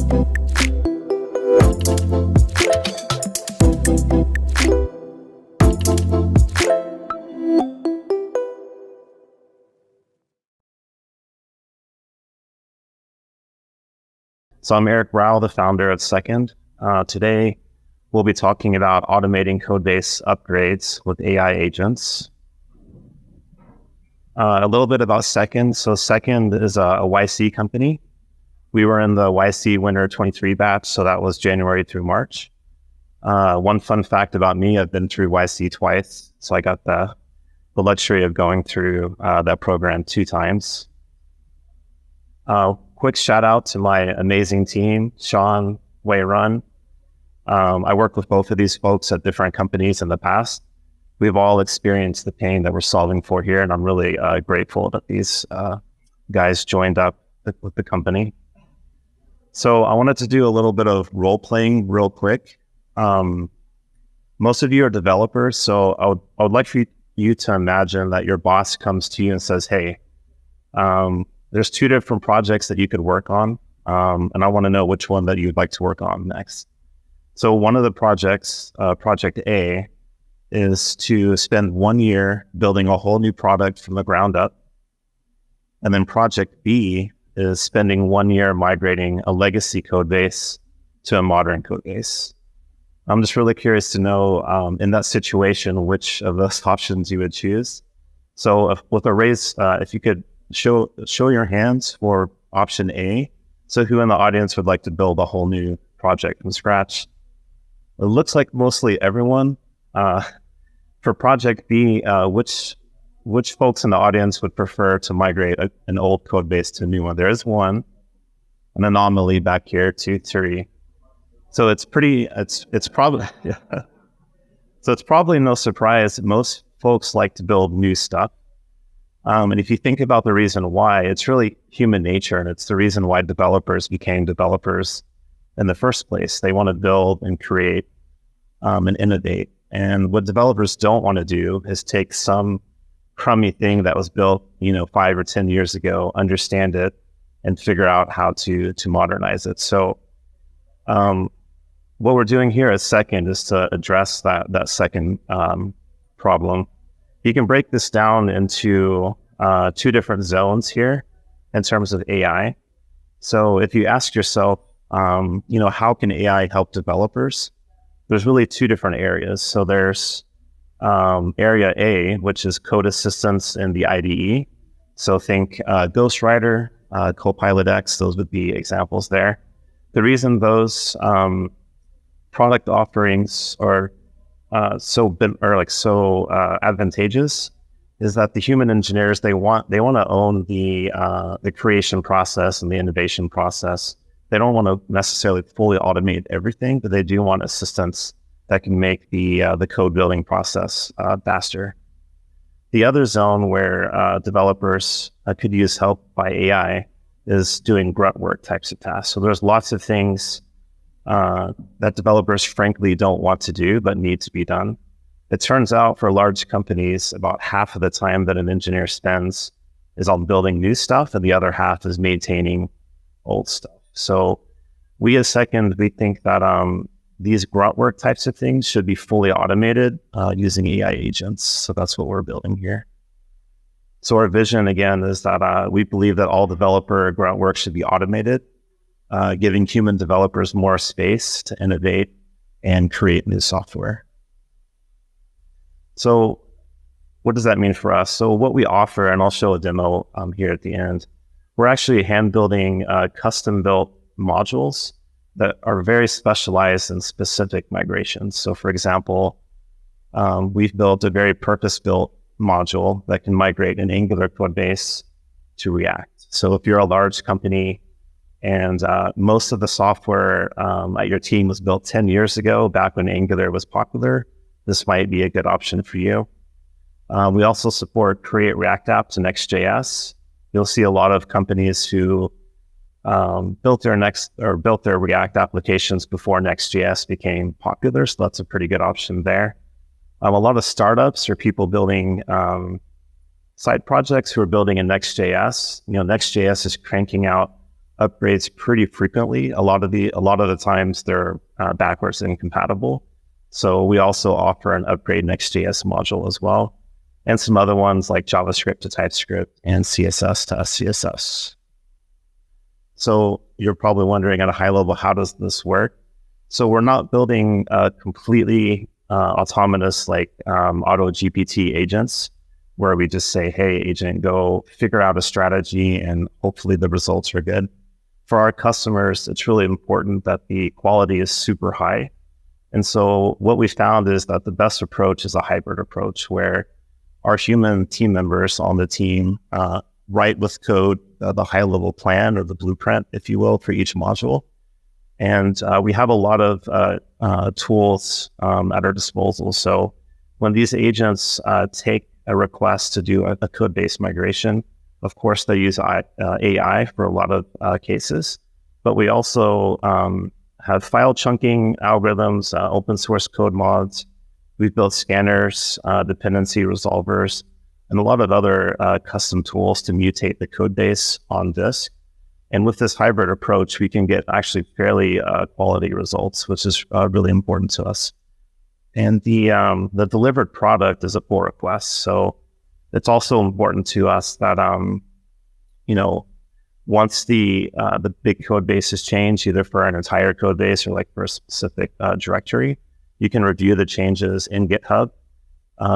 So I'm Eric Rowell, the founder of Second. Today, we'll be talking about automating Codebase upgrades with AI agents. A little bit about Second. So Second is a YC company. We were in the YC Winter 23 batch, so that was January through March. One fun fact about me, I've been through YC twice, so I got the luxury of going through that program 2 times. Quick shout out to my amazing team, Sean, Wei Run. I worked with both of these folks at different companies in the past. We've all experienced the pain that we're solving for here, and I'm really grateful that these guys joined up with the company. So I wanted to do a little bit of role playing real quick. Most of you are developers, so I would like for you to imagine that your boss comes to you and says, hey, there's 2 different projects that you could work on, and I want to know which one that you'd like to work on next. So one of the projects, Project A, is to spend 1 year building a whole new product from the ground up. And then Project B is spending 1 year migrating a legacy code base to a modern code base. I'm just really curious to know, in that situation, which of those options you would choose. So with a raise, if you could show your hands for option A. So who in the audience would like to build a whole new project from scratch? It looks like mostly everyone. For Project B, which folks in the audience would prefer to migrate an old code base to a new one? There is an anomaly back here, 2, 3. So it's probably yeah. So it's probably no surprise that most folks like to build new stuff. And if you think about the reason why, it's really human nature, and it's the reason why developers became developers in the first place. They want to build and create and innovate. And what developers don't want to do is take some crummy thing that was built, 5 or 10 years ago, understand it, and figure out how to modernize it. So what we're doing here at Second is to address that second problem. You can break this down into 2 different zones here in terms of AI. So if you ask yourself, how can AI help developers? There's really 2 different areas. So there's area A, which is code assistance in the IDE. So think Ghostwriter, Copilot X, those would be examples there. The reason those product offerings are so advantageous is that the human engineers, they want to own the creation process and the innovation process. They don't want to necessarily fully automate everything, but they do want assistance that can make the code building process faster. The other zone where developers could use help by AI is doing grunt work types of tasks. So there's lots of things that developers frankly don't want to do, but need to be done. It turns out for large companies, about half of the time that an engineer spends is on building new stuff, and the other half is maintaining old stuff. So we as Second, we think that these grunt work types of things should be fully automated using AI agents. So that's what we're building here. So our vision, again, is that we believe that all developer grunt work should be automated, giving human developers more space to innovate and create new software. So what does that mean for us? So what we offer, and I'll show a demo here at the end, we're actually hand-building custom-built modules that are very specialized in specific migrations. So for example, we've built a very purpose-built module that can migrate an Angular code base to React. So if you're a large company and most of the software at your team was built 10 years ago, back when Angular was popular, this might be a good option for you. We also support Create React App to Next.js. You'll see a lot of companies who built their React applications before Next.js became popular, so that's a pretty good option there. A lot of startups or people building side projects who are building in Next.js. Next.js is cranking out upgrades pretty frequently. A lot of the times they're backwards incompatible. So we also offer an upgrade Next.js module as well, and some other ones like JavaScript to TypeScript and CSS to SCSS. So you're probably wondering at a high level, how does this work? So we're not building completely autonomous like auto GPT agents where we just say, hey, agent, go figure out a strategy and hopefully the results are good. For our customers, it's really important that the quality is super high. And so what we found is that the best approach is a hybrid approach where our human team members on the team write with code the high-level plan or the blueprint, if you will, for each module. And we have a lot of tools at our disposal. So when these agents take a request to do a code-based migration, of course, they use AI for a lot of cases, but we also have file chunking algorithms, open source code mods. We've built scanners, dependency resolvers, and a lot of other custom tools to mutate the code base on disk. And with this hybrid approach, we can get actually fairly quality results, which is really important to us. And the delivered product is a pull request. So it's also important to us that, once the big code base is changed, either for an entire code base or like for a specific directory, you can review the changes in GitHub.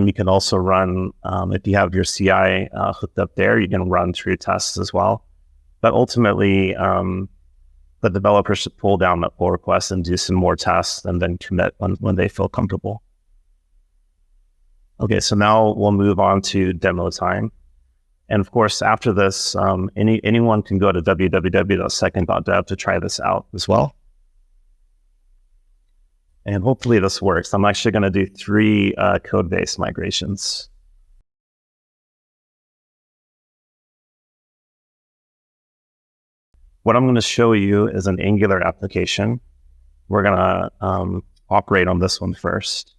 You can also run, if you have your CI hooked up there, you can run through tests as well. But ultimately, the developer should pull down that pull request and do some more tests and then commit when they feel comfortable. Okay, so now we'll move on to demo time. And of course, after this, anyone can go to www.second.dev to try this out as well. And hopefully this works. I'm actually going to do 3 code-based migrations. What I'm going to show you is an Angular application. We're going to operate on this one first.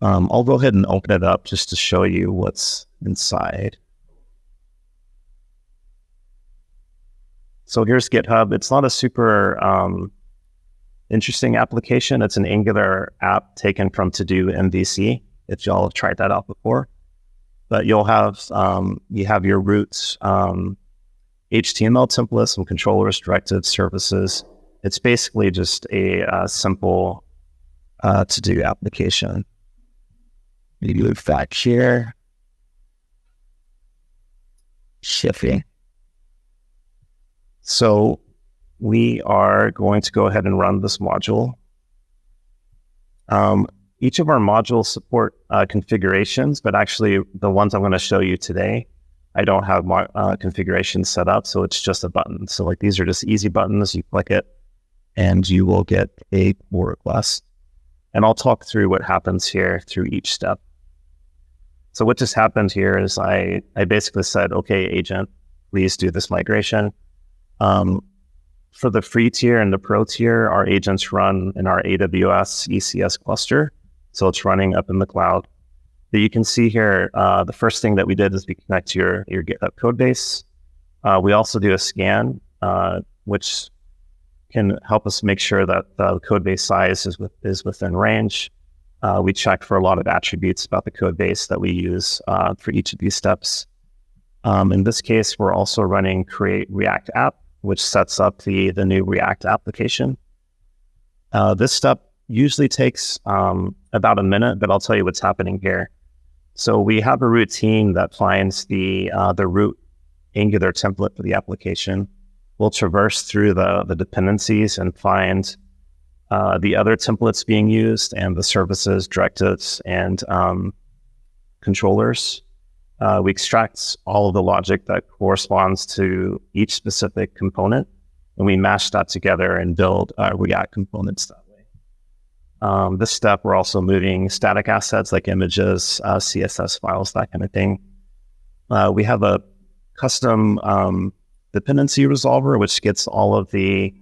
I'll go ahead and open it up just to show you what's inside. So here's GitHub. It's not a super interesting application. It's an Angular app taken from To-Do MVC, if y'all have tried that out before. But you'll have, you have your root HTML templates, some controllers, directives, services. It's basically just a simple to-do application. Maybe move back here. Shipping. So we are going to go ahead and run this module. Each of our modules support configurations, but actually the ones I'm going to show you today, I don't have my configurations set up, so it's just a button. So like these are just easy buttons. You click it and you will get a pull request. And I'll talk through what happens here through each step. So what just happened here is I basically said, okay, agent, please do this migration. For the free tier and the pro tier, our agents run in our AWS ECS cluster. So it's running up in the cloud. But you can see here, the first thing that we did is we connect to your GitHub Codebase. We also do a scan, which can help us make sure that the Codebase size is within range. We check for a lot of attributes about the Codebase that we use for each of these steps. In this case, we're also running create React app, which sets up the new React application. This step usually takes about a minute, but I'll tell you what's happening here. So we have a routine that finds the root Angular template for the application. We'll traverse through the dependencies and find the other templates being used and the services, directives, and controllers. We extract all of the logic that corresponds to each specific component, and we mash that together and build React components that way. This step, we're also moving static assets like images, CSS files, that kind of thing. We have a custom dependency resolver, which gets all of the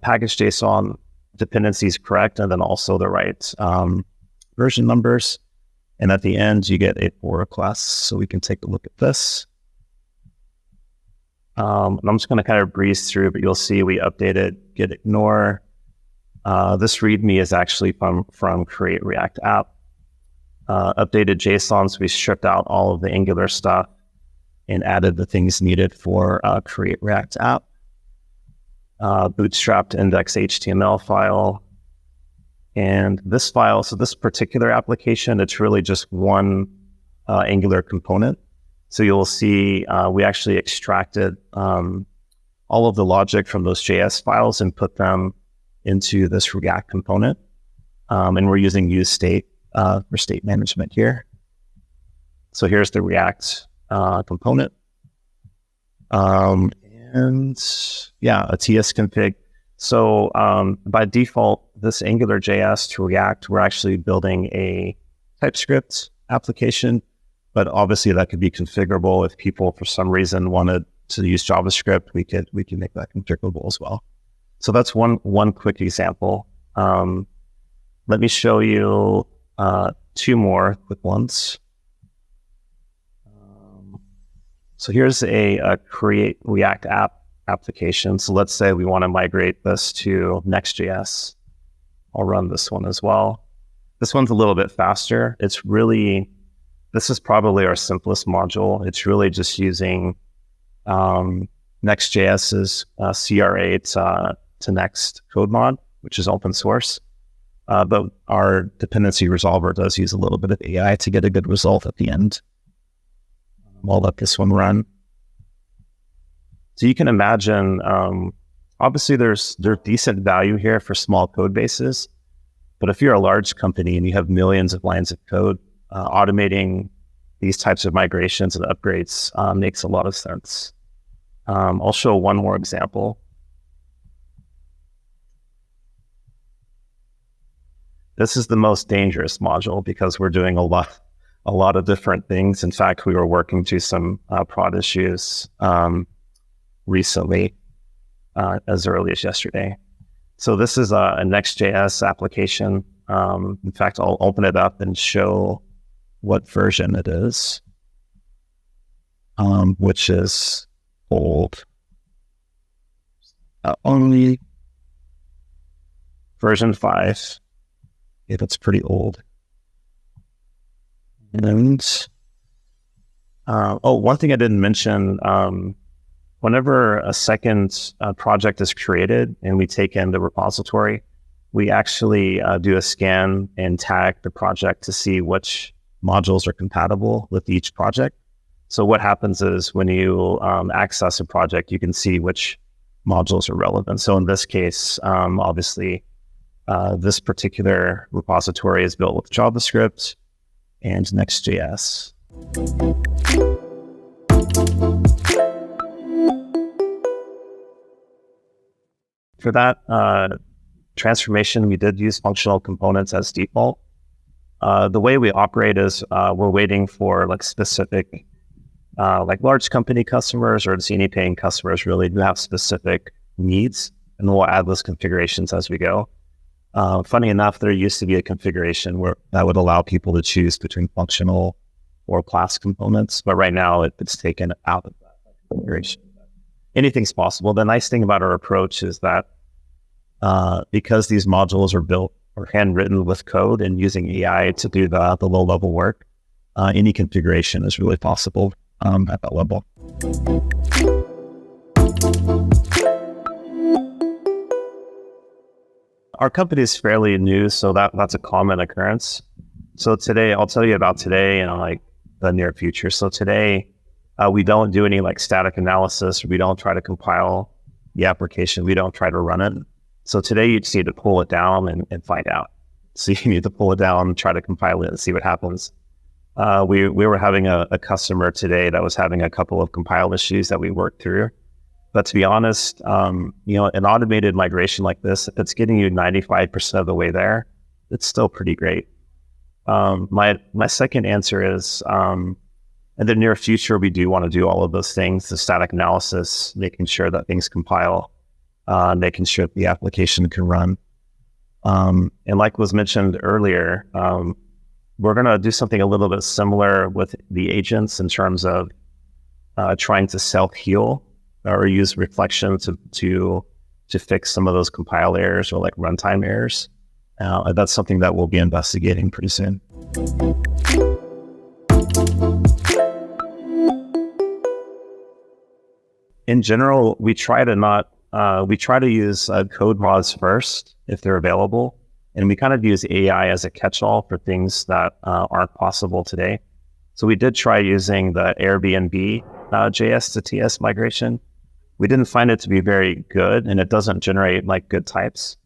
package.json dependencies correct, and then also the right version numbers. And at the end, you get a pull request. So we can take a look at this. And I'm just going to kind of breeze through, but you'll see we updated git ignore. This README is actually from create React app. Updated JSON, so we stripped out all of the Angular stuff and added the things needed for create React app. Bootstrapped index HTML file. And this file, so this particular application, it's really just one Angular component. So you'll see we actually extracted all of the logic from those JS files and put them into this React component. And we're using useState for state management here. So here's the React component. And yeah, a TS config. So by default, this AngularJS to React, we're actually building a TypeScript application, but obviously that could be configurable. If people for some reason wanted to use JavaScript, we can make that configurable as well. So that's one quick example. Let me show you two more quick ones. So here's a create React app application. So let's say we want to migrate this to Next.js. I'll run this one as well. This one's a little bit faster. This is probably our simplest module. It's really just using Next.js's CRA to Next code mod, which is open source. But our dependency resolver does use a little bit of AI to get a good result at the end. I'll let this one run. So you can imagine, obviously there's decent value here for small code bases, but if you're a large company and you have millions of lines of code, automating these types of migrations and upgrades makes a lot of sense. I'll show one more example. This is the most dangerous module because we're doing a lot of different things. In fact, we were working through some prod issues recently, as early as yesterday. So this is a Next.js application. In fact, I'll open it up and show what version it is, which is old. Only version 5. Yeah, that's pretty old. And one thing I didn't mention, whenever a second project is created and we take in the repository, we actually do a scan and tag the project to see which modules are compatible with each project. So what happens is when you access a project, you can see which modules are relevant. So in this case, obviously, this particular repository is built with JavaScript and Next.js. For that transformation, we did use functional components as default. The way we operate is we're waiting for like specific, like large company customers or any paying customers really do have specific needs, and we'll add those configurations as we go. Funny enough, there used to be a configuration where that would allow people to choose between functional or class components, but right now it's taken out of that configuration. Anything's possible. The nice thing about our approach is that because these modules are built or handwritten with code and using AI to do the low-level work, any configuration is really possible at that level. Our company is fairly new, so that's a common occurrence. So today, I'll tell you about today and like the near future. So today, we don't do any like static analysis. We don't try to compile the application. We don't try to run it. So today you just need to pull it down and find out. So you need to pull it down, try to compile it and see what happens. We were having a customer today that was having a couple of compile issues that we worked through. But to be honest, an automated migration like this, if it's getting you 95% of the way there, it's still pretty great. My second answer is, in the near future, we do want to do all of those things, the static analysis, making sure that things compile, making sure that the application can run. And like was mentioned earlier, we're going to do something a little bit similar with the agents in terms of trying to self-heal or use reflection to fix some of those compile errors or like runtime errors. That's something that we'll be investigating pretty soon. In general, we try to use code mods first if they're available. And we kind of use AI as a catch-all for things that aren't possible today. So we did try using the Airbnb JS to TS migration. We didn't find it to be very good, and it doesn't generate like good types.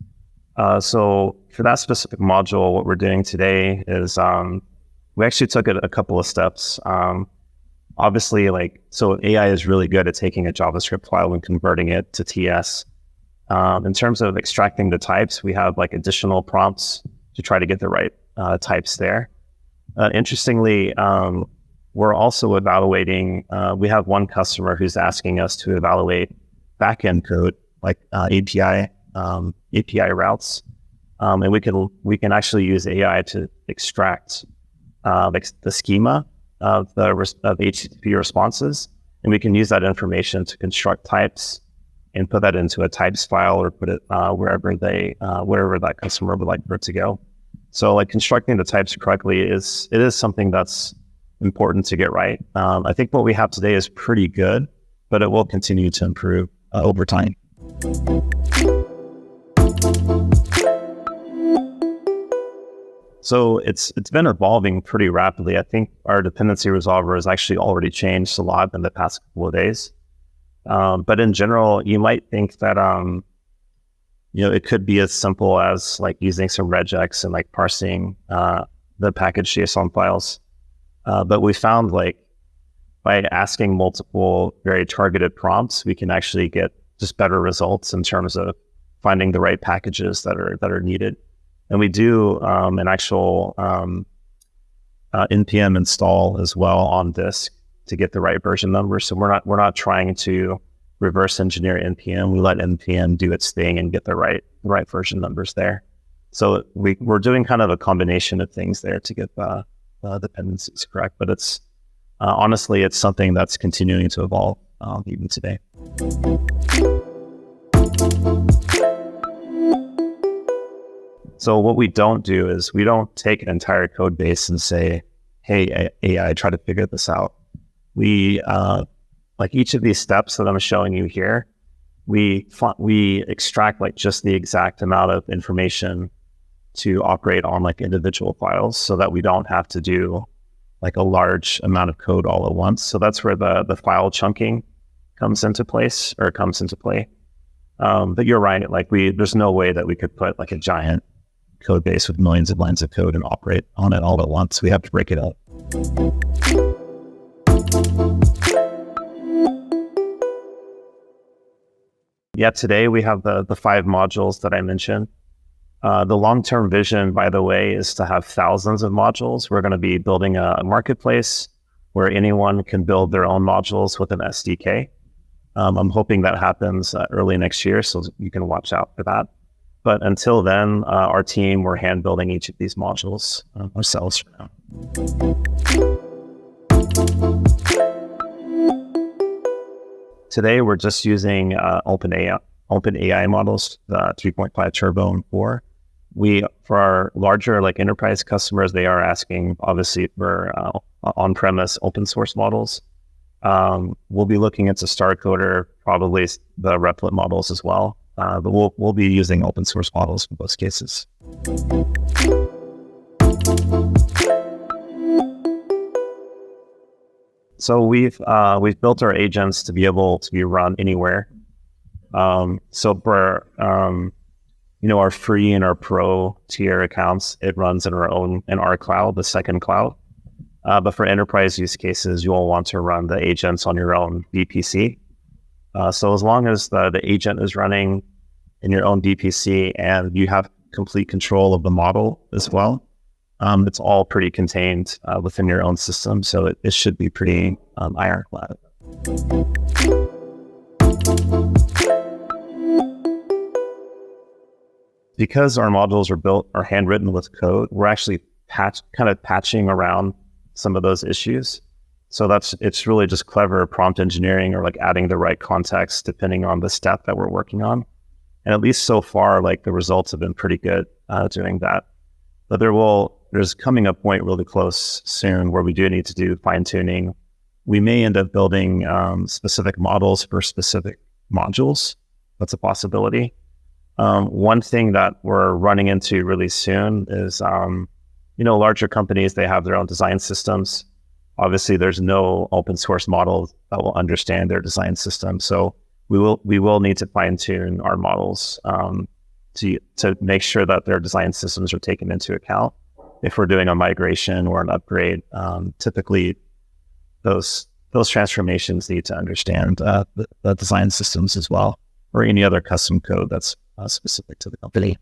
So for that specific module, what we're doing today is we actually took it a couple of steps. Obviously, so AI is really good at taking a JavaScript file and converting it to TS. In terms of extracting the types, we have like additional prompts to try to get the right types there. Interestingly, we're also evaluating, we have one customer who's asking us to evaluate backend code, like API routes. And we can actually use AI to extract the schema of HTTP responses. And we can use that information to construct types and put that into a types file or put it wherever that customer would like for it to go. So like constructing the types correctly it is something that's important to get right. I think what we have today is pretty good, but it will continue to improve over time. So it's been evolving pretty rapidly. I think our dependency resolver has actually already changed a lot in the past couple of days. But in general, you might think that it could be as simple as like using some regex and like parsing the package JSON files. But we found like by asking multiple very targeted prompts, we can actually get just better results in terms of finding the right packages that are needed. And we do an actual npm install as well on disk to get the right version number. So we're not trying to reverse engineer npm. We let npm do its thing and get the right version numbers there. So we're doing kind of a combination of things there to get the dependencies correct. But it's honestly, it's something that's continuing to evolve even today. So what we don't do is we don't take an entire code base and say, hey, AI, try to figure this out. We, like each of these steps that I'm showing you here, we extract like just the exact amount of information to operate on like individual files so that we don't have to do like a large amount of code all at once. So that's where the file chunking comes into play. But you're right, like there's no way that we could put like a giant code base with millions of lines of code and operate on it all at once. We have to break it up. Yeah, today we have the 5 modules that I mentioned. The long-term vision, by the way, is to have thousands of modules. We're going to be building a marketplace where anyone can build their own modules with an SDK. I'm hoping that happens early next year, so you can watch out for that. But until then, our team, we're hand building each of these modules ourselves for now. Today, we're just using OpenAI models, 3.5 Turbo and 4. For our larger like enterprise customers, they are asking obviously for on-premise open source models. We'll be looking into StarCoder, probably the Replit models as well. But we'll be using open source models in both cases. So we've built our agents to be able to be run anywhere. So for our free and our pro tier accounts, it runs in our cloud, the second cloud. But for enterprise use cases, you'll want to run the agents on your own VPC. So as long as the agent is running in your own VPC and you have complete control of the model as well, it's all pretty contained within your own system. So it should be pretty ironclad. Because our modules are handwritten with code, we're actually patching around some of those issues. So it's really just clever prompt engineering, or like adding the right context depending on the step that we're working on. And at least so far, like the results have been pretty good doing that. But there's coming a point really close soon where we do need to do fine tuning. We may end up building specific models for specific modules. That's a possibility. One thing that we're running into really soon is, larger companies, they have their own design systems. Obviously, there's no open source model that will understand their design system. So we will need to fine tune our models to make sure that their design systems are taken into account. If we're doing a migration or an upgrade, typically those transformations need to understand the design systems as well, or any other custom code that's specific to the company.